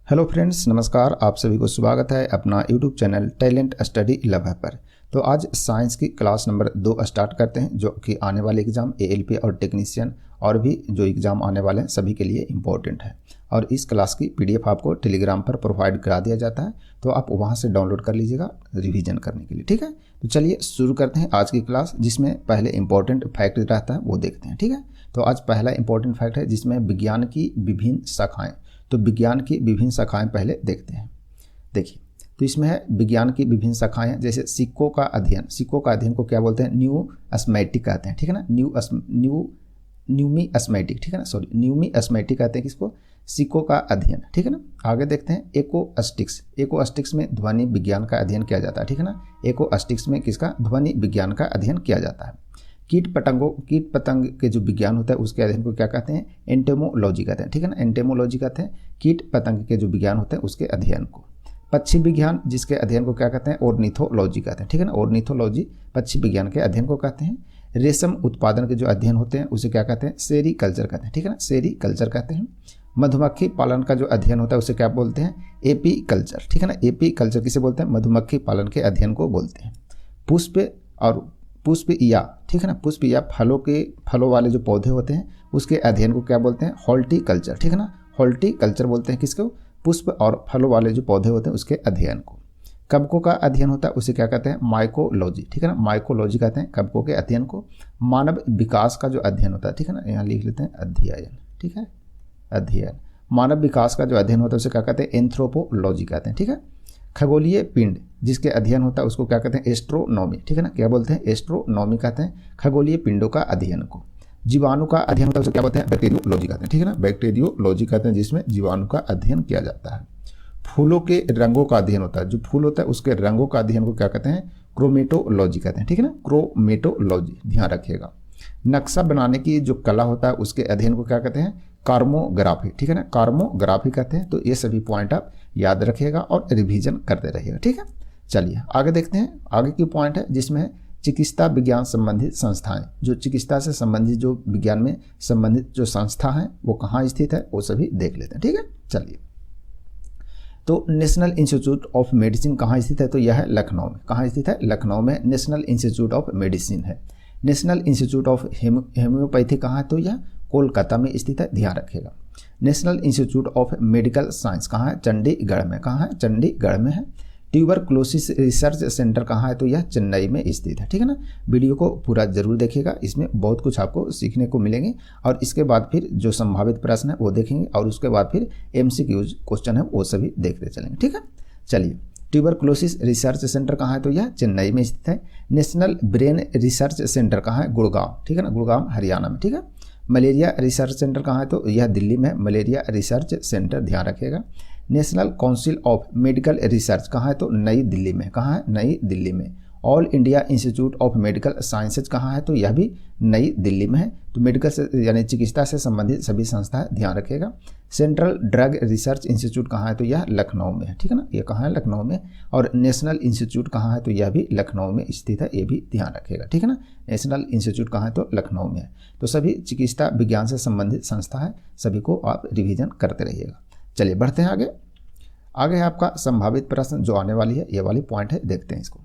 Hello friends, नमस्कार। आप सभी को स्वागत है अपना YouTube channel talent study love पर। तो आज साइंस की क्लास नंबर 2 स्टार्ट करते हैं, जो कि आने वाले एग्ज़ाम एएलपी और टेक्नीशियन और भी जो एग्ज़ाम आने वाले हैं सभी के लिए इम्पोर्टेंट है। और इस क्लास की पीडीएफ आपको टेलीग्राम पर प्रोवाइड करा दिया जाता है, तो आप वहाँ से डाउनलोड कर लीजिएगा रिवीजन करने के लिए। ठीक है, तो चलिए शुरू करते हैं आज की क्लास, जिसमें पहले इंपॉर्टेंट फैक्ट रहता है वो देखते हैं। ठीक है, तो आज पहला इंपॉर्टेंट फैक्ट है जिसमें विज्ञान की विभिन्न शाखाएँ। तो विज्ञान की विभिन्न शाखाएं पहले देखते हैं। देखिए, तो इसमें है विज्ञान की विभिन्न शाखाएं, जैसे सिक्कों का अध्ययन। सिक्कों का अध्ययन को क्या बोलते हैं? न्यूमिस्मेटिक कहते हैं। ठीक है ना, न्यूमिस्मेटिक। ठीक है ना, सॉरी, न्यूमिस्मेटिक कहते हैं किसको? सिक्कों का अध्ययन। ठीक है ना, आगे देखते हैं एकोस्टिक्स। एकोस्टिक्स में ध्वनि विज्ञान का अध्ययन किया जाता है। ठीक है ना, एकोस्टिक्स में किसका? ध्वनि विज्ञान का अध्ययन किया जाता है। कीट पतंग के जो विज्ञान होता है उसके अध्ययन को क्या कहते हैं? एंटेमोलॉजी कहते हैं। ठीक है ना, एंटेमोलॉजी कहते हैं कीट पतंग के जो विज्ञान होते हैं उसके अध्ययन को। पक्षी विज्ञान, जिसके अध्ययन को क्या कहते हैं? ऑर्निथोलॉजी कहते हैं। ठीक है ना, ऑर्निथोलॉजी पक्षी विज्ञान के अध्ययन को कहते हैं। रेशम उत्पादन के जो अध्ययन होते हैं उसे क्या कहते हैं? सेरीकल्चर कहते हैं। ठीक है ना, सेरीकल्चर कहते हैं। मधुमक्खी पालन का जो अध्ययन होता है उसे क्या बोलते हैं? एपीकल्चर। ठीक है ना, एपीकल्चर किसे बोलते हैं? मधुमक्खी पालन के अध्ययन को बोलते हैं। पुष्प या, ठीक है ना, पुष्प या फलों वाले जो पौधे होते हैं उसके अध्ययन को क्या बोलते हैं? हॉर्टिकल्चर। ठीक है ना, हॉर्टिकल्चर बोलते हैं किसको? पुष्प और फलों वाले जो पौधे होते हैं उसके अध्ययन को। कवकों का अध्ययन होता है उसे क्या कहते हैं? माइकोलॉजी। ठीक है ना, माइकोलॉजी कहते हैं कवकों के अध्ययन को। मानव विकास का जो अध्ययन होता है, ठीक है ना, यहाँ लिख लेते हैं अध्ययन। ठीक है, अध्ययन। मानव विकास का जो अध्ययन होता है उसे क्या कहते हैं? एंथ्रोपोलॉजी कहते हैं। ठीक है। खगोलीय पिंड जिसके अध्ययन होता है उसको क्या कहते हैं? एस्ट्रोनॉमी। ठीक है ना, क्या बोलते हैं? एस्ट्रोनॉमी कहते हैं खगोलीय पिंडों का अध्ययन को। जीवाणु का अध्ययन होता है उसे क्या बोलते हैं? बैक्टीरियोलॉजी कहते हैं। ठीक है ना, बैक्टीरियोलॉजी कहते हैं जिसमें जीवाणु का अध्ययन किया जाता है। फूलों के रंगों का अध्ययन होता है, जो फूल होता है उसके रंगों का अध्ययन को क्या कहते हैं? क्रोमेटोलॉजी कहते हैं। ठीक है ना, क्रोमेटोलॉजी, ध्यान रखिएगा। नक्शा बनाने की जो कला होता है उसके अध्ययन को क्या कहते हैं? कार्मोग्राफी। ठीक है ना, कार्मोग्राफी कहते हैं। तो ये सभी पॉइंट आप याद रखिएगा और रिवीजन करते रहिएगा। ठीक है, चलिए आगे देखते हैं। आगे की पॉइंट है जिसमें चिकित्सा विज्ञान संबंधित संस्थाएं। जो चिकित्सा से संबंधित जो विज्ञान में संबंधित जो संस्था हैं वो कहाँ स्थित है वो सभी देख लेते हैं। ठीक है, चलिए। तो नेशनल इंस्टीट्यूट ऑफ मेडिसिन कहाँ स्थित है? तो यह है लखनऊ में। कहाँ स्थित है? लखनऊ में नेशनल इंस्टीट्यूट ऑफ मेडिसिन है। नेशनल इंस्टीट्यूट ऑफ होम्योपैथी कहाँ है? तो यह कोलकाता में स्थित है, ध्यान रखिएगा। National institute of medical science कहाँ है? चंडीगढ़ में। कहाँ है? चंडीगढ़ में है। ट्यूबरक्लोसिस रिसर्च सेंटर कहाँ है? तो यह चेन्नई में स्थित है। ठीक है ना, वीडियो को पूरा जरूर देखिएगा, इसमें बहुत कुछ आपको सीखने को मिलेंगे। और इसके बाद फिर जो संभावित प्रश्न है वो देखेंगे, और उसके बाद फिर एमसीक्यूज क्वेश्चन है वो सभी देखते चलेंगे। ठीक है, चलिए। ट्यूबरक्लोसिस रिसर्च सेंटर कहाँ है? तो यह चेन्नई में स्थित है। नेशनल ब्रेन रिसर्च सेंटर कहाँ है? गुड़गांव। ठीक है ना, गुड़गांव हरियाणा में। ठीक है। मलेरिया रिसर्च सेंटर कहाँ है? तो यह दिल्ली में। मलेरिया रिसर्च सेंटर, ध्यान रखिएगा। National council of medical research कहाँ है? तो नई दिल्ली में। कहाँ है? नई दिल्ली में। All India institute of medical sciences कहाँ है? तो यह भी नई दिल्ली में है। तो मेडिकल से यानी चिकित्सा से संबंधित सभी संस्थाएं, ध्यान रखिएगा। सेंट्रल ड्रग रिसर्च इंस्टीट्यूट कहाँ है? तो यह लखनऊ में है। ठीक है ना, ये कहाँ है? लखनऊ में। और नेशनल इंस्टीट्यूट कहाँ है? तो यह भी लखनऊ में स्थित है, ये भी ध्यान रखिएगा। ठीक है ना, नेशनल इंस्टीट्यूट कहाँ है? तो लखनऊ में है। तो सभी चिकित्सा विज्ञान से संबंधित संस्था है, सभी को आप रिविजन करते रहिएगा। चलिए बढ़ते हैं आगे। आगे है आपका संभावित प्रश्न जो आने वाली है, ये वाली पॉइंट है, देखते हैं इसको।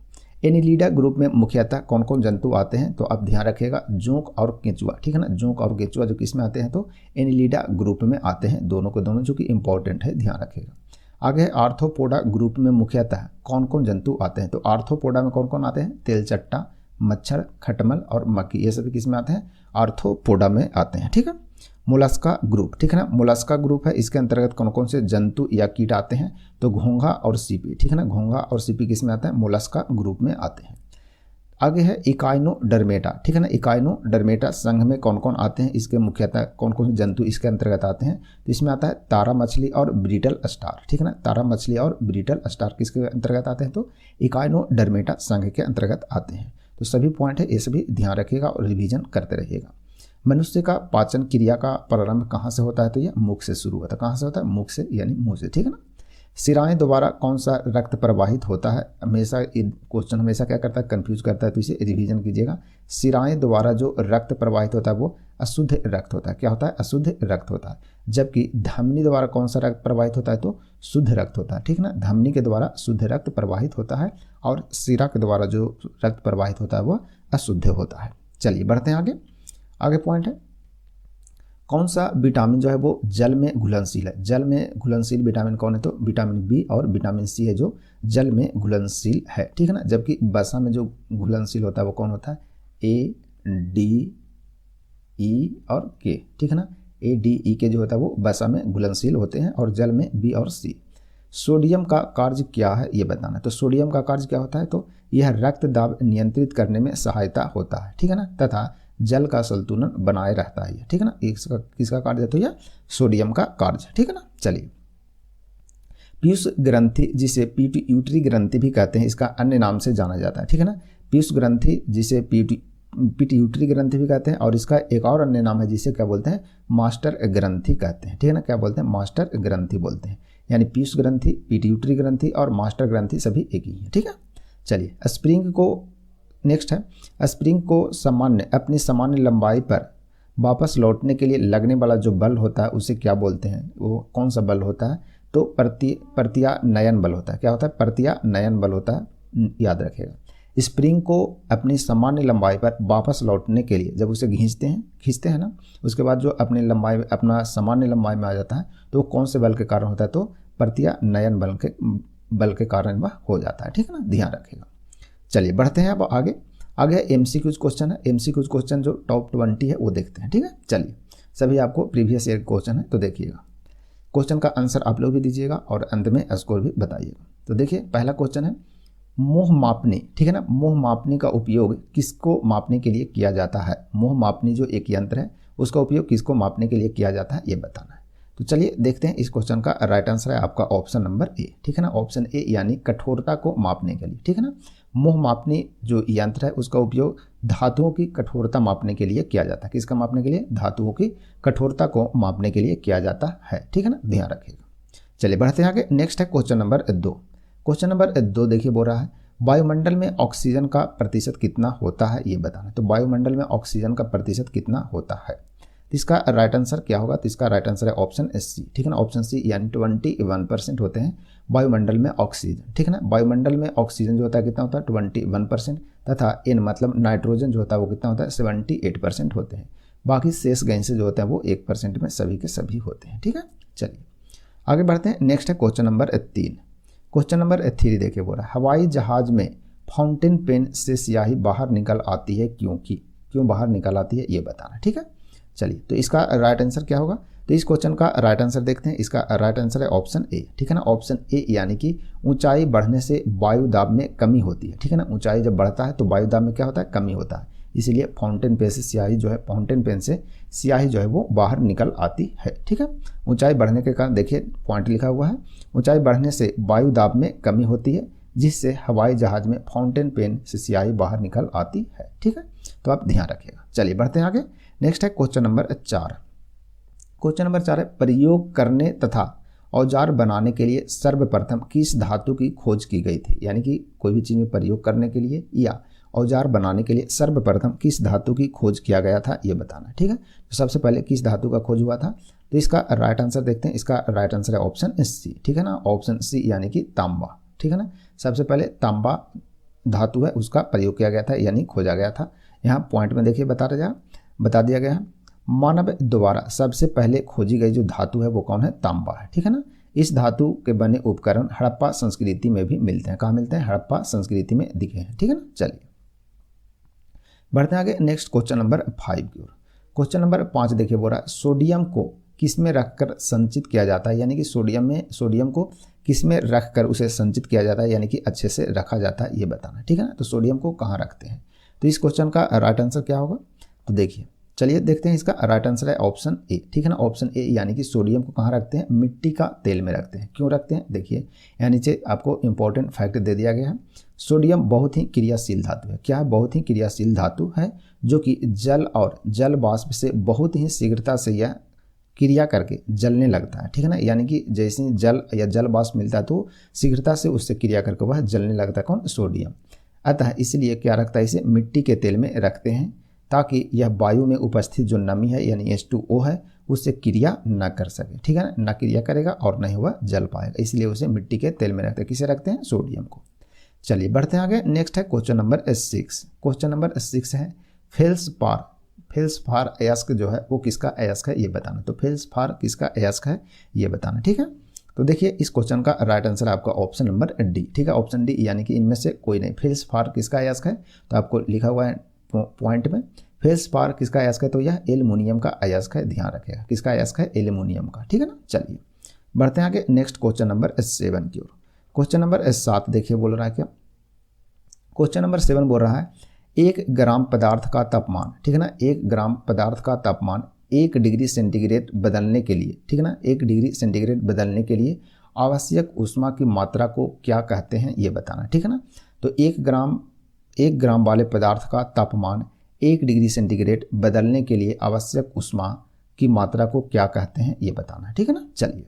एनिलिडा ग्रुप में मुख्यतः कौन कौन जंतु आते हैं? तो आप ध्यान रखिएगा, जोंक और केंचुआ। ठीक है ना, जोंक और केंचुआ जो किस में आते हैं? तो एनिलिडा ग्रुप में आते हैं, दोनों के दोनों, जो कि इंपॉर्टेंट है, ध्यान रखिएगा। आगे है आर्थ्रोपोडा ग्रुप में मुख्यतः कौन कौन जंतु आते हैं? तो आर्थ्रोपोडा में कौन कौन आते हैं? तेलचट्टा, मच्छर, खटमल और मक्खी, ये सभी किस में आते हैं? आर्थ्रोपोडा में आते हैं। ठीक है। मोलस्का ग्रुप, ठीक है ना, मोलस्का ग्रुप है, इसके अंतर्गत कौन कौन से जंतु या कीट आते हैं? तो घोंघा और सीपी। ठीक है ना, घोंघा और सीपी किस में आते हैं? मोलस्का ग्रुप में आते हैं। आगे है इकाइनोडर्मेटा। ठीक है ना, इकाइनोडर्मेटा संघ में कौन कौन आते हैं? इसके मुख्यतः कौन कौन से जंतु इसके अंतर्गत आते हैं? तो इसमें आता है तारा मछली और ब्रीटल स्टार। ठीक है ना, तारा मछली और ब्रीटल स्टार किसके अंतर्गत आते हैं? तो इकाइनोडर्मेटा संघ के अंतर्गत आते हैं। तो सभी पॉइंट है, ये सभी ध्यान रखिएगा और रिवीजन करते रहिएगा। मनुष्य का पाचन क्रिया का प्रारंभ कहाँ से होता है? तो यह मुख से शुरू होता है। कहाँ से होता है? मुख से, यानी मुंह से। ठीक है ना। सिराएं द्वारा कौन सा रक्त प्रवाहित होता है? हमेशा क्वेश्चन हमेशा क्या करता है? कंफ्यूज करता है, तो इसे रिवीजन कीजिएगा। सिराएं द्वारा जो रक्त प्रवाहित होता है वो अशुद्ध रक्त होता है। क्या होता है? अशुद्ध रक्त होता है। जबकि धमनी द्वारा कौन सा रक्त प्रवाहित होता है? तो शुद्ध रक्त होता है। ठीक ना, धमनी के द्वारा शुद्ध रक्त प्रवाहित होता है और शिरा के द्वारा जो रक्त प्रवाहित होता है वह अशुद्ध होता है। चलिए बढ़ते हैं आगे। आगे पॉइंट है, कौन सा विटामिन जो है वो जल में घुलनशील है? जल में घुलनशील विटामिन कौन है? तो विटामिन बी और विटामिन सी है जो जल में घुलनशील है। ठीक है ना, जबकि वसा में जो घुलनशील होता है वो कौन होता है? ए, डी, ई और के। ठीक है ना, ए, डी, ई के जो होता है वो वसा में घुलनशील होते हैं और जल में बी और सी। सोडियम का कार्य क्या है ये बताना है। तो सोडियम का कार्य क्या होता है? तो यह रक्त दाब नियंत्रित करने में सहायता होता है। ठीक है ना, तथा जल का संतुलन बनाए रहता है। ठीक है ना, इसका किसका कार्य है? तो यह सोडियम का कार्य है। ठीक है ना, चलिए पीयूष ग्रंथि जिसे पिट्यूटरी ग्रंथि भी कहते हैं, इसका अन्य नाम से जाना जाता है। ठीक है ना, पीयूष ग्रंथि जिसे पिट्यूटरी ग्रंथि भी कहते हैं और इसका एक और अन्य नाम है जिसे क्या बोलते हैं? मास्टर ग्रंथि कहते हैं। ठीक है ना, क्या बोलते हैं? मास्टर ग्रंथि बोलते हैं। यानी पीयूष ग्रंथि, पिट्यूटरी ग्रंथि और मास्टर ग्रंथि सभी एक ही है। ठीक है, चलिए स्प्रिंग को नेक्स्ट है, स्प्रिंग को अपनी सामान्य लंबाई पर वापस लौटने के लिए लगने वाला जो बल होता है उसे क्या बोलते हैं? वो कौन सा बल होता है? तो प्रत्यानयन बल होता है। क्या होता है? प्रत्यानयन बल होता है, याद रखिएगा। स्प्रिंग को अपनी सामान्य लंबाई पर वापस लौटने के लिए जब उसे खींचते हैं ना, उसके बाद जो अपना सामान्य लंबाई में आ जाता है तो कौन से बल के कारण होता है? तो प्रत्यानयन बल के कारण वह हो जाता है। ठीक है ना, ध्यान रखिएगा। चलिए बढ़ते हैं अब आगे एमसीक्यूज क्वेश्चन है। एमसीक्यूज क्वेश्चन जो टॉप 20 है वो देखते हैं। ठीक है, चलिए सभी आपको प्रीवियस ईयर क्वेश्चन है तो देखिएगा, क्वेश्चन का आंसर आप लोग भी दीजिएगा और अंत में स्कोर भी बताइएगा। तो देखिए पहला क्वेश्चन है, मोह मापनी। ठीक है ना, मोह मापनी का उपयोग किसको मापने के लिए किया जाता है? मोह मापनी जो एक यंत्र है उसका उपयोग किसको मापने के लिए किया जाता है ये बताना है। तो चलिए देखते हैं, इस क्वेश्चन का राइट आंसर है आपका ऑप्शन नंबर ए। ठीक है ना, ऑप्शन ए यानी कठोरता को मापने के लिए। ठीक है ना, मोह मापनी जो यंत्र है उसका उपयोग धातुओं की कठोरता मापने के लिए किया जाता है। किसका मापने के लिए? धातुओं की कठोरता को मापने के लिए किया जाता है। ठीक है ना, ध्यान रखिएगा। चलिए बढ़ते हैं आगे। नेक्स्ट है क्वेश्चन नंबर 2। क्वेश्चन नंबर 2 देखिए बोल रहा है, वायुमंडल में ऑक्सीजन का प्रतिशत कितना होता है ये बताना। तो वायुमंडल में ऑक्सीजन का प्रतिशत कितना होता है? तो इसका राइट आंसर क्या होगा? तो इसका राइट आंसर है ऑप्शन सी। ठीक है ना, ऑप्शन सी यानी 21% होते हैं वायुमंडल में ऑक्सीजन। ठीक है ना, वायुमंडल में ऑक्सीजन जो होता है कितना होता है? 21% तथा एन मतलब नाइट्रोजन जो होता है वो कितना होता है? 78% होते हैं। बाकी शेष गैसें जो होते हैं वो 1% में सभी के सभी होते हैं। ठीक है, चलिए आगे बढ़ते हैं। नेक्स्ट है क्वेश्चन नंबर 3। क्वेश्चन नंबर 3 देखिए बोल रहा है, हवाई जहाज में फाउंटेन पेन से स्याही बाहर निकल आती है क्यों बाहर निकल आती है ये बताना। ठीक है, चलिए तो इसका राइट आंसर क्या होगा? तो इस क्वेश्चन का राइट आंसर देखते हैं। इसका राइट आंसर है ऑप्शन ए। ठीक है ना, ऑप्शन ए यानी कि ऊंचाई बढ़ने से वायु दाब में कमी होती है। ठीक है ना, ऊंचाई जब बढ़ता है तो वायु दाब में क्या होता है? कमी होता है। इसीलिए फाउंटेन पेन से स्याही जो है वो बाहर निकल आती है। ठीक है, ऊंचाई बढ़ने के कारण देखिए पॉइंट लिखा हुआ है, ऊंचाई बढ़ने से वायु दाब में कमी होती है जिससे हवाई जहाज में फाउंटेन पेन से स्याही बाहर निकल आती है। ठीक है, तो आप ध्यान रखिएगा। चलिए बढ़ते हैं आगे। नेक्स्ट है क्वेश्चन नंबर 4। क्वेश्चन नंबर 4 है, प्रयोग करने तथा औजार बनाने के लिए सर्वप्रथम किस धातु की खोज की गई थी? यानी कि कोई भी चीज़ में प्रयोग करने के लिए या औजार बनाने के लिए सर्वप्रथम किस धातु की खोज किया गया था ये बताना। ठीक है, तो सबसे पहले किस धातु का खोज हुआ था? तो इसका राइट आंसर देखते हैं। इसका राइट आंसर है ऑप्शन सी। ठीक है ना, ऑप्शन सी यानी कि तांबा। ठीक है ना, सबसे पहले तांबा धातु है उसका प्रयोग किया गया था यानी खोजा गया था। यहाँ पॉइंट में देखिए बता दिया गया है, मानव द्वारा सबसे पहले खोजी गई जो धातु है वो कौन है? तांबा है। ठीक है ना, इस धातु के बने उपकरण हड़प्पा संस्कृति में भी मिलते हैं। कहाँ मिलते हैं? हड़प्पा संस्कृति में दिखे हैं। ठीक है ना, चलिए बढ़ते हैं आगे। नेक्स्ट क्वेश्चन नंबर 5 की ओर। क्वेश्चन नंबर 5 देखिए बोल रहा है, सोडियम को किस में रखकर संचित किया जाता है? यानी कि सोडियम को किस में रखकर उसे संचित किया जाता है यानी कि अच्छे से रखा जाता है ये बताना। ठीक है ना, तो सोडियम को कहाँ रखते हैं? तो इस क्वेश्चन का राइट आंसर क्या होगा? तो देखिए चलिए देखते हैं, इसका राइट आंसर है ऑप्शन ए। ठीक है ना, ऑप्शन ए यानी कि सोडियम को कहाँ रखते हैं? मिट्टी का तेल में रखते हैं। क्यों रखते हैं? देखिए यहाँ नीचे आपको इंपॉर्टेंट फैक्ट दे दिया गया है, सोडियम बहुत ही क्रियाशील धातु है। क्या है? बहुत ही क्रियाशील धातु है जो कि जल और जल वाष्प से बहुत ही शीघ्रता से यह क्रिया करके जलने लगता है। ठीक है ना, यानी कि जैसे जल या जल वाष्प मिलता है तो शीघ्रता से उससे क्रिया करके वह जलने लगता है। कौन? सोडियम। अतः इसलिए क्या रखता है? इसे मिट्टी के तेल में रखते हैं ताकि यह वायु में उपस्थित जो नमी है यानी H2O है उससे क्रिया न कर सके, ठीक है ना, न क्रिया करेगा और न ही वह जल पाएगा, इसलिए उसे मिट्टी के तेल में रखते हैं। किसे रखते हैं? सोडियम को। चलिए बढ़ते हैं आगे। नेक्स्ट है क्वेश्चन नंबर 6। क्वेश्चन नंबर 6 है फेल्सपार अयस्क जो है वो किसका अयस्क है ये बताना। तो फेल्सपार किसका अयस्क है ये बताना, ठीक है। तो देखिए इस क्वेश्चन का राइट आंसर आपका ऑप्शन नंबर डी, ठीक है, ऑप्शन डी, यानी कि इनमें से कोई नहीं। फेल्सपार किसका अयस्क है? तो आपको लिखा हुआ है पॉइंट में, फेल्सपार किसका अयस्क है? तो यह एल्युमिनियम का अयस्क है, ध्यान रखिएगा। किसका अयस्क है? एल्युमिनियम का, ठीक है ना। चलिए बढ़ते हैं आगे नेक्स्ट क्वेश्चन नंबर 7 की ओर। क्वेश्चन नंबर 7 देखिए बोल रहा है क्या, क्वेश्चन नंबर 7 बोल रहा है 1 ग्राम पदार्थ का तापमान, ठीक है ना, 1 ग्राम पदार्थ का तापमान 1 डिग्री सेंटीग्रेड बदलने के लिए, ठीक है ना, 1 डिग्री सेंटीग्रेड बदलने के लिए आवश्यक ऊष्मा की मात्रा को क्या कहते हैं ये बताना, ठीक है ना। तो 1 ग्राम वाले पदार्थ का तापमान 1 डिग्री सेंटीग्रेड बदलने के लिए आवश्यक ऊष्मा की मात्रा को क्या कहते हैं ये बताना है, ठीक है ना। चलिए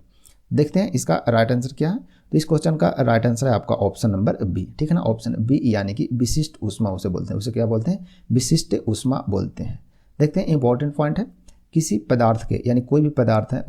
देखते हैं इसका राइट आंसर क्या है। तो इस क्वेश्चन का राइट आंसर है आपका ऑप्शन नंबर बी, ठीक है ना, ऑप्शन बी, यानी कि विशिष्ट ऊष्मा उसे बोलते हैं। उसे क्या बोलते हैं? विशिष्ट ऊष्मा बोलते हैं। देखते हैं इंपॉर्टेंट पॉइंट है, किसी पदार्थ के यानी कोई भी पदार्थ है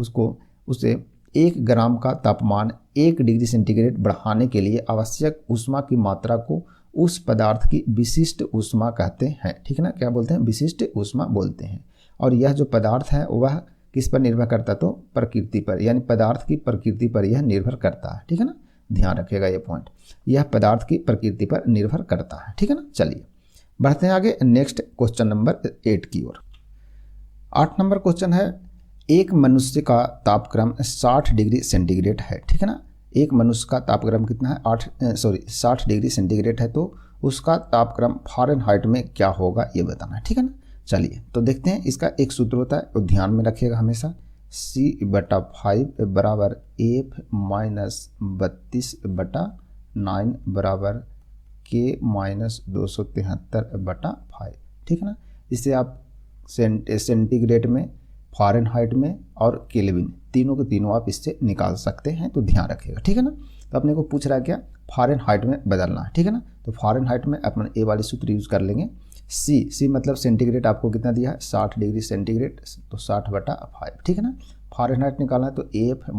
उसे 1 ग्राम का तापमान 1 डिग्री सेंटीग्रेड बढ़ाने के लिए आवश्यक ऊष्मा की मात्रा को उस पदार्थ की विशिष्ट ऊष्मा कहते हैं, ठीक है ना, क्या बोलते हैं? विशिष्ट ऊष्मा बोलते हैं। और यह जो पदार्थ है वह किस पर निर्भर करता है? तो प्रकृति पर, यानी पदार्थ की प्रकृति पर यह निर्भर करता है, ठीक है ना, ध्यान रखिएगा ये पॉइंट, यह पदार्थ की प्रकृति पर निर्भर करता है, ठीक है ना। चलिए बढ़ते हैं आगे नेक्स्ट क्वेश्चन नंबर 8 की ओर। 8 नंबर क्वेश्चन है, एक मनुष्य का तापक्रम 60 डिग्री सेंटीग्रेड है, ठीक है ना, एक मनुष्य का तापक्रम कितना है? 60 डिग्री सेंटीग्रेड है, तो उसका तापक्रम फ़ारेनहाइट में क्या होगा ये बताना है, ठीक है ना। चलिए तो देखते हैं, इसका एक सूत्र होता है तो ध्यान में रखिएगा हमेशा, C/5 बराबर F माइनस 32/9 बराबर K-273/5, ठीक है ना। इसे आप सेंटीग्रेड में, फ़ारेनहाइट में और केल्विन तीनों के तीनों आप इससे निकाल सकते हैं, तो ध्यान रखिएगा, ठीक है ना। तो अपने को पूछ रहा है क्या? फ़ारेनहाइट में बदलना है, ठीक है ना। तो फ़ारेनहाइट में अपन ए वाली सूत्र यूज़ कर लेंगे। सी मतलब सेंटीग्रेड आपको कितना दिया है? 60 डिग्री सेंटीग्रेड, तो 60/5, ठीक है ना। फ़ारेनहाइट निकालना है तो F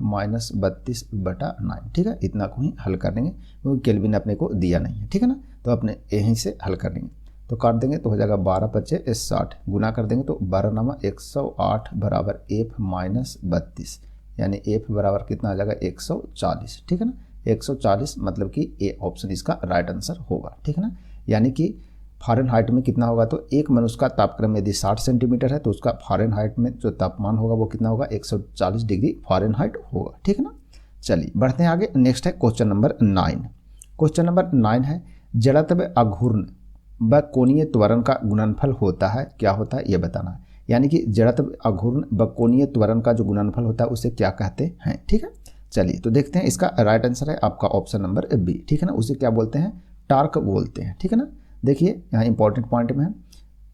माइनस 32/9, ठीक है, इतना को ही हल कर लेंगे क्योंकि केल्विन अपने को दिया नहीं है, ठीक है ना। तो अपने यहीं से हल कर लेंगे, तो काट देंगे तो हो जाएगा 12×5 = 60, गुना कर देंगे तो 12×9 = 108 बराबर F माइनस 32, यानी F बराबर कितना आ जाएगा? 140, ठीक है ना। 140 मतलब कि ए ऑप्शन इसका राइट आंसर होगा, ठीक है ना। यानी कि फ़ारेनहाइट में कितना होगा? तो एक मनुष्य का तापक्रम यदि 60 सेंटीमीटर है तो उसका फ़ारेनहाइट में जो तापमान होगा वो कितना होगा? 140 डिग्री फ़ारेनहाइट होगा, ठीक है ना। चलिए बढ़ते हैं आगे। नेक्स्ट है क्वेश्चन नंबर 9। क्वेश्चन नंबर 9 है, जड़त्व अघूर्ण व कोणीय त्वरण का गुणनफल होता है, क्या होता है ये बताना है। यानी कि जड़त्व अघूर्ण व कोणीय त्वरण का जो गुणनफल होता है उसे क्या कहते हैं, ठीक है। चलिए तो देखते हैं, इसका राइट आंसर है आपका ऑप्शन नंबर बी, ठीक है ना। उसे क्या बोलते हैं? टार्क बोलते हैं, ठीक है ना। देखिए यहाँ इंपॉर्टेंट पॉइंट में है,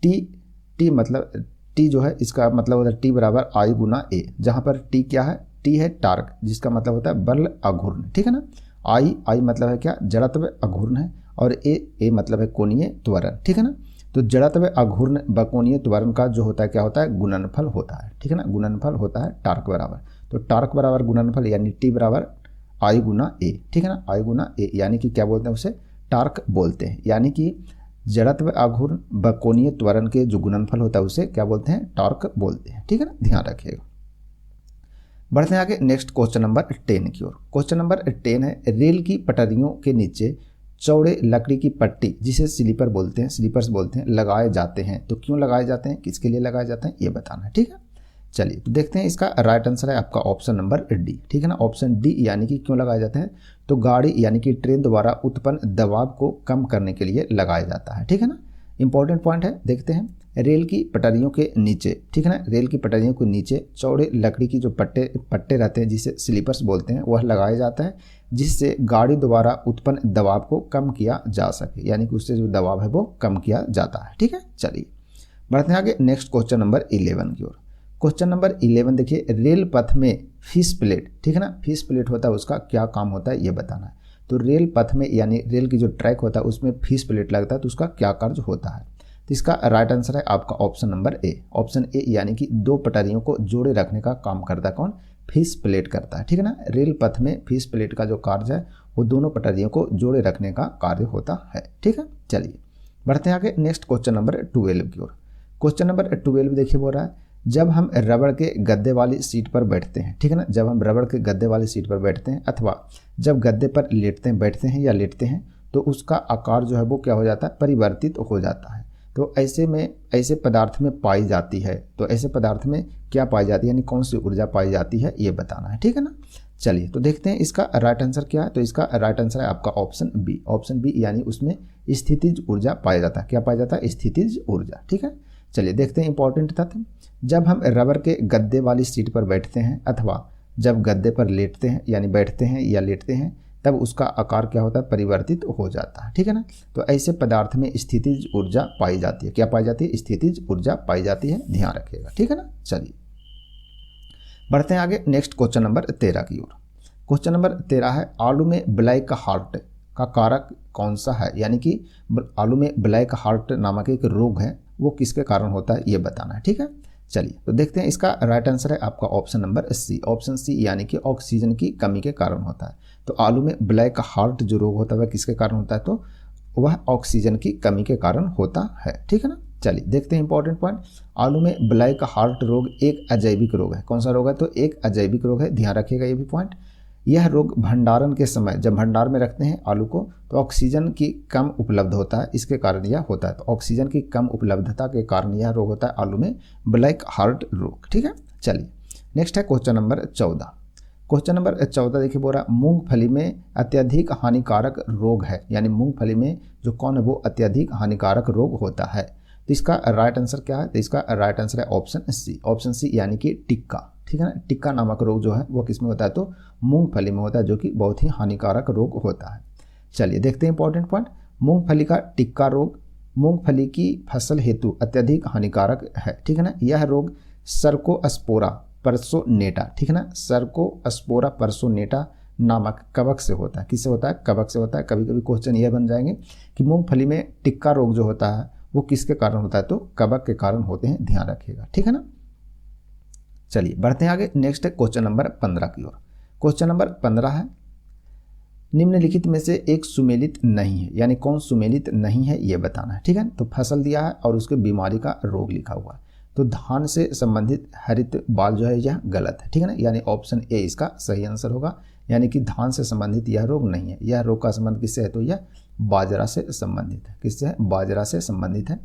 टी मतलब टी जो है इसका मतलब होता है T बराबर I गुना A, जहाँ पर T क्या है? T है टार्क, जिसका मतलब होता है बल अघूर्ण, ठीक है ना। I मतलब है क्या? जड़त्व अघूर्ण है, और A मतलब है कोणीय त्वरण, ठीक है ना। तो जड़त्व अघूर्ण व कोणीय त्वरण का जो होता है क्या होता है? गुणनफल होता है, ठीक है ना, गुणनफल होता है टार्क बराबर। तो टार्क बराबर गुणनफल यानी T बराबर I गुना A, ठीक है ना, I गुना A, यानी कि क्या बोलते हैं? उसे टार्क बोलते हैं। यानी कि जड़त्व आघूर्ण व कोणीय त्वरण के जो गुणनफल होता है उसे क्या बोलते हैं? टार्क बोलते हैं, ठीक है ना, ध्यान रखिएगा। बढ़ते हैं आगे नेक्स्ट क्वेश्चन नंबर 10 की ओर। क्वेश्चन नंबर 10 है, रेल की पटरियों के नीचे चौड़े लकड़ी की पट्टी, जिसे स्लीपर्स बोलते हैं, लगाए जाते हैं। तो क्यों लगाए जाते हैं, किसके लिए लगाए जाते हैं, ये बताना है, ठीक है। चलिए तो देखते हैं, इसका राइट आंसर है आपका ऑप्शन नंबर डी, ठीक है ना, ऑप्शन डी, यानी कि क्यों लगाए जाते हैं? तो गाड़ी यानी कि ट्रेन द्वारा उत्पन्न दबाव को कम करने के लिए लगाया जाता है, ठीक है ना। इंपॉर्टेंट पॉइंट है, देखते हैं, रेल की पटरियों के नीचे, ठीक है ना, रेल की पटरियों के नीचे चौड़े लकड़ी की जो पट्टे रहते हैं, जिसे स्लीपर्स बोलते हैं, वह लगाया जाता है, जिससे गाड़ी द्वारा उत्पन्न दबाव को कम किया जा सके, यानी कि उससे जो दबाव है वो कम किया जाता है, ठीक है। चलिए बढ़ते हैं आगे नेक्स्ट क्वेश्चन नंबर 11 की ओर। क्वेश्चन नंबर 11 देखिए, रेल पथ में फिश प्लेट, ठीक है ना, फिश प्लेट होता है, उसका क्या काम होता है ये बताना है। तो रेल पथ में यानी रेल की जो ट्रैक होता है उसमें फिश प्लेट लगता है, तो उसका क्या कार्य होता है। तो इसका राइट आंसर है आपका option number A. Option A यानी कि दो पटरियों को जोड़े रखने का काम करता है कौन? फिश प्लेट करता है, ठीक है ना। रेल पथ में फिश प्लेट का जो कार्य है वो दोनों पटरियों को जोड़े रखने का कार्य होता है, ठीक है। चलिए बढ़ते हैं आगे नेक्स्ट क्वेश्चन नंबर 12 की ओर। क्वेश्चन नंबर 12 देखिए बोल रहा है जब हम रबड़ के गद्दे वाली सीट पर बैठते हैं, ठीक है ना, जब हम रबड़ के गद्दे वाली सीट पर बैठते हैं अथवा जब गद्दे पर बैठते हैं या लेटते हैं तो उसका आकार जो है वो क्या हो जाता है? परिवर्तित हो जाता है। तो ऐसे पदार्थ में पाई जाती है, तो ऐसे पदार्थ में क्या पाई जाती है, यानी कौन सी ऊर्जा पाई जाती है, ये बताना है, ठीक है ना। चलिए तो देखते हैं इसका राइट आंसर क्या है। तो इसका राइट आंसर है आपका ऑप्शन बी। ऑप्शन बी यानी उसमें स्थितिज ऊर्जा पाया जाता है। क्या पाया जाता है? स्थितिज ऊर्जा, ठीक है। चलिए देखते हैं इंपॉर्टेंट तथ्य। जब हम रबर के गद्दे वाली सीट पर बैठते हैं अथवा जब गद्दे पर लेटते हैं यानी बैठते हैं या लेटते हैं तब उसका आकार क्या होता है? परिवर्तित हो जाता है, ठीक है ना। तो ऐसे पदार्थ में स्थितिज ऊर्जा पाई जाती है। क्या पाई जाती है? स्थितिज ऊर्जा पाई जाती है, ध्यान रखिएगा, ठीक है ना। चलिए बढ़ते हैं आगे नेक्स्ट क्वेश्चन नंबर 13 की ओर। क्वेश्चन नंबर 13 है आलू में ब्लैक हार्ट का कारक कौन सा है, यानी कि आलू में ब्लैक हार्ट नामक एक रोग है वो किसके कारण होता है ये बताना है, ठीक है। चलिए तो देखते हैं इसका राइट आंसर है आपका option number C. Option C यानी कि ऑक्सीजन की कमी के कारण होता है। तो आलू में ब्लैक हार्ट जो रोग होता है वह किसके कारण होता है? तो वह ऑक्सीजन की कमी के कारण होता है, ठीक है ना। चलिए देखते हैं इंपॉर्टेंट पॉइंट। आलू में ब्लैक हार्ट रोग एक अजैविक रोग है। कौन सा रोग है? तो एक अजैविक रोग है, ध्यान रखिएगा ये भी पॉइंट। यह रोग भंडारण के समय जब भंडार में रखते हैं आलू को तो ऑक्सीजन की कम उपलब्ध होता है, इसके कारण यह होता है। तो ऑक्सीजन की कम उपलब्धता के कारण यह रोग होता है आलू में ब्लैक हार्ट रोग, ठीक है। चलिए नेक्स्ट है क्वेश्चन नंबर 14। क्वेश्चन नंबर 14 देखिए बोल रहा मूंगफली में अत्यधिक हानिकारक रोग है, यानी मूंगफली में जो कौन है वो अत्यधिक हानिकारक रोग होता है। तो इसका राइट आंसर क्या है? तो इसका राइट आंसर है ऑप्शन सी। ऑप्शन सी यानी कि टिक्का, ठीक है ना। टिक्का नामक रोग जो है वो किस में होता है? तो मूंगफली में होता है, जो कि बहुत ही हानिकारक रोग होता है। चलिए देखते हैं इंपॉर्टेंट पॉइंट। मूंगफली का टिक्का रोग मूंगफली की फसल हेतु अत्यधिक हानिकारक है, ठीक है ना। यह रोग सर्कोस्पोरा परसोनेटा, ठीक है ना, सर्कोस्पोरा परसोनेटा नामक कवक से होता है। किससे होता है? कवक से होता है। कभी कभी क्वेश्चन ये बन जाएंगे कि मूंगफली में टिक्का रोग जो होता है वो किसके कारण होता है? तो कवक के कारण होते हैं, ध्यान रखिएगा, ठीक है ना। चलिए बढ़ते हैं आगे नेक्स्ट है क्वेश्चन नंबर 15 की ओर। क्वेश्चन नंबर 15 है निम्नलिखित में से एक सुमेलित नहीं है, यानी कौन सुमेलित नहीं है ये बताना है, ठीक है। तो फसल दिया है और उसके बीमारी का रोग लिखा हुआ है। तो धान से संबंधित हरित बाल जो है यह गलत है, ठीक है ना, यानी ऑप्शन ए इसका सही आंसर होगा। यानी कि धान से संबंधित यह रोग नहीं है। यह रोग का संबंध किससे है? तो यह बाजरा से संबंधित है। किससे है? बाजरा से संबंधित है।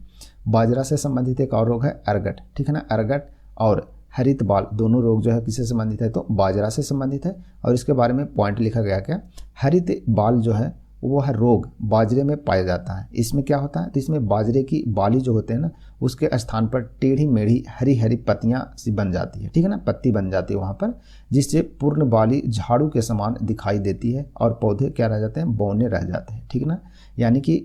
बाजरा से संबंधित एक और रोग है अर्गट, ठीक है ना। अर्गट और हरित बाल दोनों रोग जो है किससे संबंधित है? तो बाजरा से संबंधित है। और इसके बारे में पॉइंट लिखा गया क्या? हरित बाल जो है वह रोग बाजरे में पाया जाता है। इसमें क्या होता है? तो इसमें बाजरे की बाली जो होते हैं ना उसके स्थान पर टेढ़ी मेढ़ी हरी हरी पत्तियां सी बन जाती है, ठीक है ना, पत्ती बन जाती है वहाँ पर, जिससे पूर्ण बाली झाड़ू के समान दिखाई देती है और पौधे क्या रह जाते हैं? बौने रह जाते हैं, ठीक है ना। यानी कि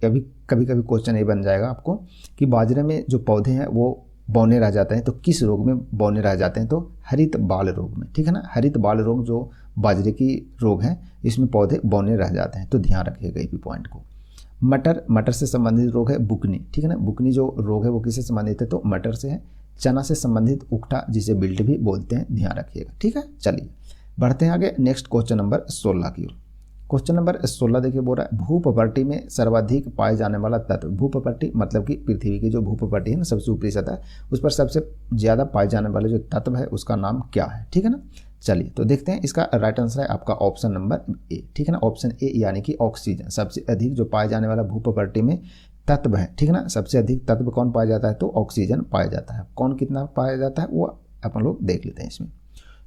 कभी कभी क्वेश्चन ये बन जाएगा आपको कि बाजरे में जो पौधे हैं वो बौने रह जाते हैं, तो किस रोग में बौने रह जाते हैं? तो हरित बाल रोग में, ठीक है ना। हरित बाल रोग जो बाजरे की रोग है इसमें पौधे बौने रह जाते हैं, तो ध्यान रखिएगा ये भी पॉइंट को। मटर से संबंधित रोग है बुकनी, ठीक है ना। बुकनी जो रोग है वो किससे संबंधित है? तो मटर से है। चना से संबंधित उकठा जिसे बिल्ट भी बोलते हैं, ध्यान रखिएगा, ठीक है। चलिए बढ़ते हैं आगे नेक्स्ट क्वेश्चन नंबर 16 की ओर। क्वेश्चन नंबर 16 देखिए बोल रहा है भूप्रपट्टी में सर्वाधिक पाए जाने वाला तत्व। भूप्रपट्टी मतलब कि पृथ्वी की जो भूप्रपट्टी है ना सबसे ऊपरी सतह, उस पर सबसे ज़्यादा पाए जाने वाले जो तत्व है उसका नाम क्या है, ठीक है ना। चलिए तो देखते हैं इसका राइट आंसर है आपका ऑप्शन नंबर ए, ठीक है ना। ऑप्शन ए यानी कि ऑक्सीजन सबसे अधिक जो पाए जाने वाला भूप्रपट्टी में तत्व है, ठीक है ना। सबसे अधिक तत्व कौन पाया जाता है? तो ऑक्सीजन पाया जाता है। कौन कितना पाया जाता है वो अपन लोग देख लेते हैं इसमें।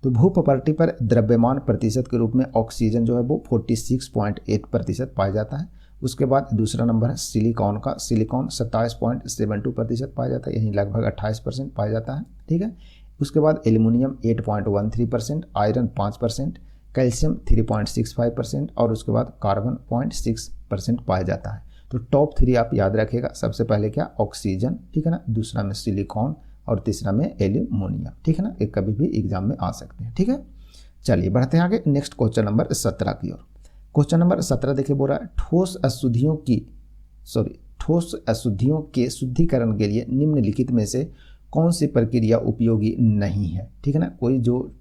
तो भूप्रपट्टी पर द्रव्यमान प्रतिशत के रूप में ऑक्सीजन जो है वो 46.8% पाया जाता है। उसके बाद दूसरा नंबर है सिलिकॉन का। सिलिकॉन 27.72% पाया जाता है, यानी लगभग 28% पाया जाता है, ठीक है। उसके बाद एल्युमिनियम 8.13%, आयरन 5%, कैल्शियम 3.65% और उसके बाद कार्बन 0.6% पाया जाता है। तो टॉप 3 आप याद रखिएगा। सबसे पहले क्या? ऑक्सीजन, ठीक है ना। दूसरा में सिलिकॉन और तीसरा में एल्युमिनियम, ठीक है ना। एक कभी भी एग्जाम में आ सकते हैं, ठीक है। चलिए बढ़ते हैं आगे नेक्स्ट क्वेश्चन नंबर 17 की ओर। क्वेश्चन नंबर 17 देखिए बोल रहा है ठोस अशुद्धियों के शुद्धिकरण के लिए निम्नलिखित में से कौन सी प्रक्रिया उपयोगी नहीं है। ठीक है ना, कोई जो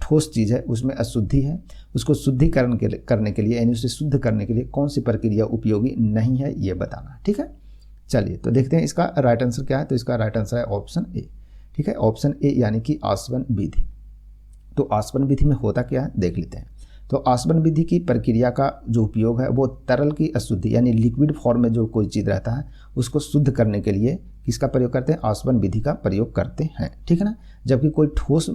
ठोस चीज़ है उसमें अशुद्धि है, उसको शुद्धिकरण करने के लिए यानी उसे शुद्ध करने के लिए कौन सी प्रक्रिया उपयोगी नहीं है ये बताना। ठीक है, चलिए तो देखते हैं इसका राइट आंसर क्या है। तो इसका राइट आंसर है ऑप्शन ए। ठीक है, ऑप्शन ए यानी कि आसवन विधि। तो आसवन विधि में होता क्या है देख लेते हैं। तो आसवन विधि की प्रक्रिया का जो उपयोग है वो तरल की अशुद्धि यानी लिक्विड फॉर्म में जो कोई चीज़ रहता है उसको शुद्ध करने के लिए किसका प्रयोग करते हैं, आसवन विधि का प्रयोग करते हैं। ठीक है ना, जबकि कोई ठोस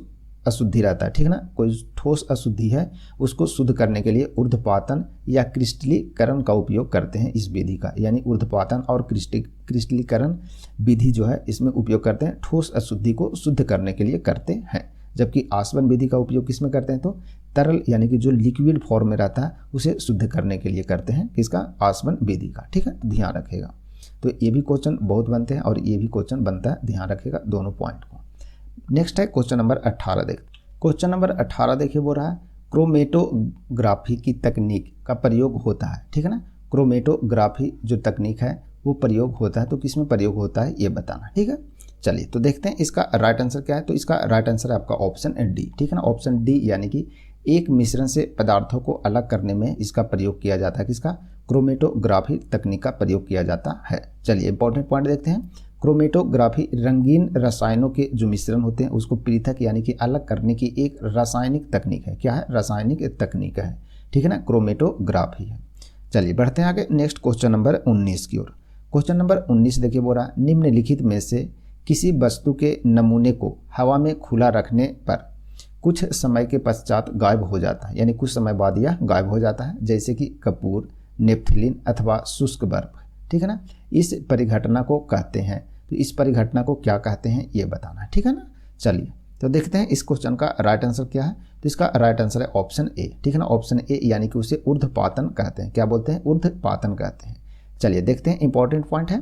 अशुद्धि रहता है, ठीक है ना, कोई ठोस अशुद्धि है उसको शुद्ध करने के लिए ऊर्ध्वपातन या क्रिस्टलीकरण का उपयोग करते हैं इस विधि का, यानी ऊर्ध्वपातन और क्रिस्टलीकरण विधि जो है इसमें उपयोग करते हैं, ठोस अशुद्धि को शुद्ध करने के लिए करते हैं। जबकि आसवन विधि का उपयोग किसमें करते हैं, तो तरल यानी कि जो लिक्विड फॉर्म में रहता है उसे शुद्ध करने के लिए करते हैं, किसका, आसवन विधि का। ठीक है, ध्यान रखेगा। तो ये भी क्वेश्चन बहुत बनते हैं और ये भी क्वेश्चन बनता है, ध्यान रखेगा दोनों पॉइंट को। नेक्स्ट है क्वेश्चन नंबर 18 देख। क्वेश्चन नंबर 18 देखिए वो रहा है क्रोमेटोग्राफी की तकनीक का प्रयोग होता है। ठीक है ना, क्रोमेटोग्राफी जो तकनीक है वो प्रयोग होता है, तो किस में प्रयोग होता है ये बताना। ठीक है, चलिए तो देखते हैं इसका राइट आंसर क्या है। तो इसका राइट आंसर है आपका ऑप्शन डी। ठीक है ना, ऑप्शन डी यानी कि एक मिश्रण से पदार्थों को अलग करने में इसका प्रयोग किया जाता है, किसका, क्रोमेटोग्राफी तकनीक का प्रयोग किया जाता है। चलिए इंपॉर्टेंट पॉइंट देखते हैं। क्रोमेटोग्राफी रंगीन रसायनों के जो मिश्रण होते हैं उसको पृथक यानी कि अलग करने की एक रासायनिक तकनीक है। क्या है, रासायनिक तकनीक है। ठीक है ना, क्रोमेटोग्राफी है। चलिए बढ़ते हैं आगे नेक्स्ट क्वेश्चन नंबर 19 की ओर। क्वेश्चन नंबर 19 देखिए बोल रहा है निम्नलिखित में से किसी वस्तु के नमूने को हवा में खुला रखने पर कुछ समय के पश्चात गायब हो जाता है, यानी कुछ समय बाद यह गायब हो जाता है, जैसे कि कपूर, नेफ्थलीन अथवा शुष्क बर्फ। ठीक है ना, इस परिघटना को कहते हैं। तो इस परिघटना को क्या कहते हैं ये बताना है। ठीक है ना, चलिए तो देखते हैं इस क्वेश्चन का राइट आंसर क्या है। तो इसका राइट आंसर है ऑप्शन ए। ठीक है ना, ऑप्शन ए यानी कि उसे ऊर्ध्वपातन कहते हैं। क्या बोलते हैं, ऊर्ध्वपातन कहते हैं। चलिए देखते हैं, इंपॉर्टेंट पॉइंट है,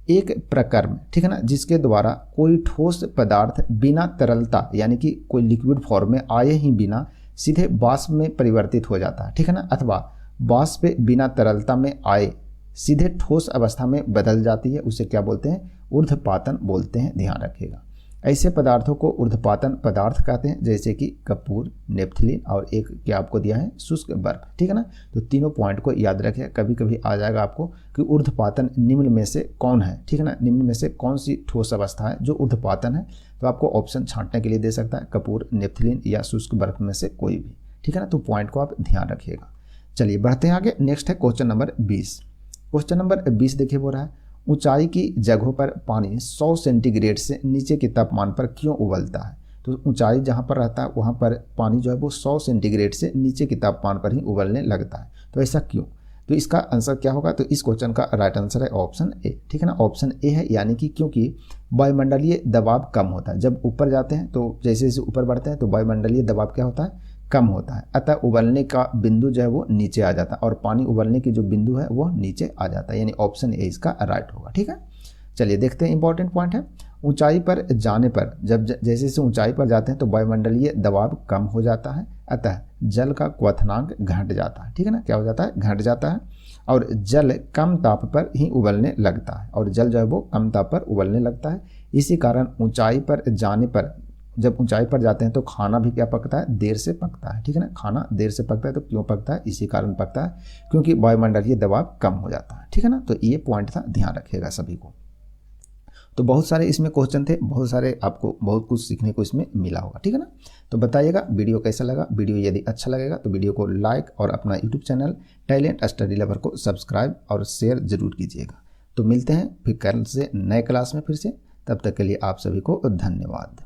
एक प्रक्रम, ठीक है ना, जिसके द्वारा कोई ठोस पदार्थ बिना तरलता यानी कि कोई लिक्विड फॉर्म में आए ही बिना सीधे वाष्प में परिवर्तित हो जाता है। ठीक है ना, अथवा वाष्प बिना तरलता में आए सीधे ठोस अवस्था में बदल जाती है, उसे क्या बोलते हैं, ऊर्ध्वपातन बोलते हैं, ध्यान रखिएगा। ऐसे पदार्थों को ऊर्ध्वपातन पदार्थ कहते हैं, जैसे कि कपूर, नेफ्थलीन और एक क्या आपको दिया है, शुष्क बर्फ। ठीक है ना, तो तीनों पॉइंट को याद रखिए, कभी कभी आ जाएगा आपको कि ऊर्ध्वपातन निम्न में से कौन है। ठीक है ना, निम्न में से कौन सी ठोस अवस्था है जो ऊर्ध्वपातन है, तो आपको ऑप्शन छांटने के लिए दे सकता है, कपूर, नेफ्थलीन या शुष्क बर्फ में से कोई भी। ठीक है ना, तो पॉइंट को आप ध्यान रखिएगा। चलिए बढ़ते हैं आगे, नेक्स्ट है क्वेश्चन नंबर 20। क्वेश्चन नंबर 20 देखिए वो रहा है ऊंचाई की जगहों पर पानी 100 सेंटीग्रेड से नीचे के तापमान पर क्यों उबलता है। तो ऊंचाई जहां पर रहता है वहां पर पानी जो है वो 100 सेंटीग्रेड से नीचे के तापमान पर ही उबलने लगता है, तो ऐसा क्यों। तो इसका आंसर क्या होगा, तो इस क्वेश्चन का राइट आंसर है ऑप्शन ए। ठीक है ना, ऑप्शन ए है, यानी कि क्योंकि वायुमंडलीय दबाव कम होता है। जब ऊपर जाते हैं तो जैसे जैसे ऊपर बढ़ते हैं तो वायुमंडलीय दबाव क्या होता है, कम होता है, अतः उबलने का बिंदु जो है वो नीचे आ जाता है और पानी उबलने की जो बिंदु है वो नीचे आ जाता है, यानी ऑप्शन ए इसका राइट होगा। ठीक है, चलिए देखते हैं, इंपॉर्टेंट पॉइंट है, ऊंचाई पर जाने पर जब जैसे जैसे ऊंचाई पर जाते हैं तो वायुमंडलीय दबाव कम हो जाता है, अतः जल का क्वथनांक घट जाता है। ठीक है ना, क्या हो जाता है, घट जाता है और जल कम ताप पर ही उबलने लगता है, और जल जो है वो कम ताप पर उबलने लगता है। इसी कारण ऊंचाई पर जाने पर, जब ऊंचाई पर जाते हैं तो खाना भी क्या पकता है, देर से पकता है। ठीक है ना, खाना देर से पकता है, तो क्यों पकता है, इसी कारण पकता है क्योंकि वायुमंडलीय दबाव कम हो जाता है। ठीक है ना, तो ये पॉइंट था, ध्यान रखिएगा सभी को। तो बहुत सारे इसमें क्वेश्चन थे, बहुत सारे आपको बहुत कुछ सीखने को इसमें मिला होगा। ठीक है ना, तो बताइएगा वीडियो कैसा लगा। वीडियो यदि अच्छा लगेगा तो वीडियो को लाइक और अपना YouTube channel talent study lover को सब्सक्राइब और शेयर जरूर कीजिएगा। तो मिलते हैं फिर कल से नए क्लास में फिर से, तब तक के लिए आप सभी को धन्यवाद।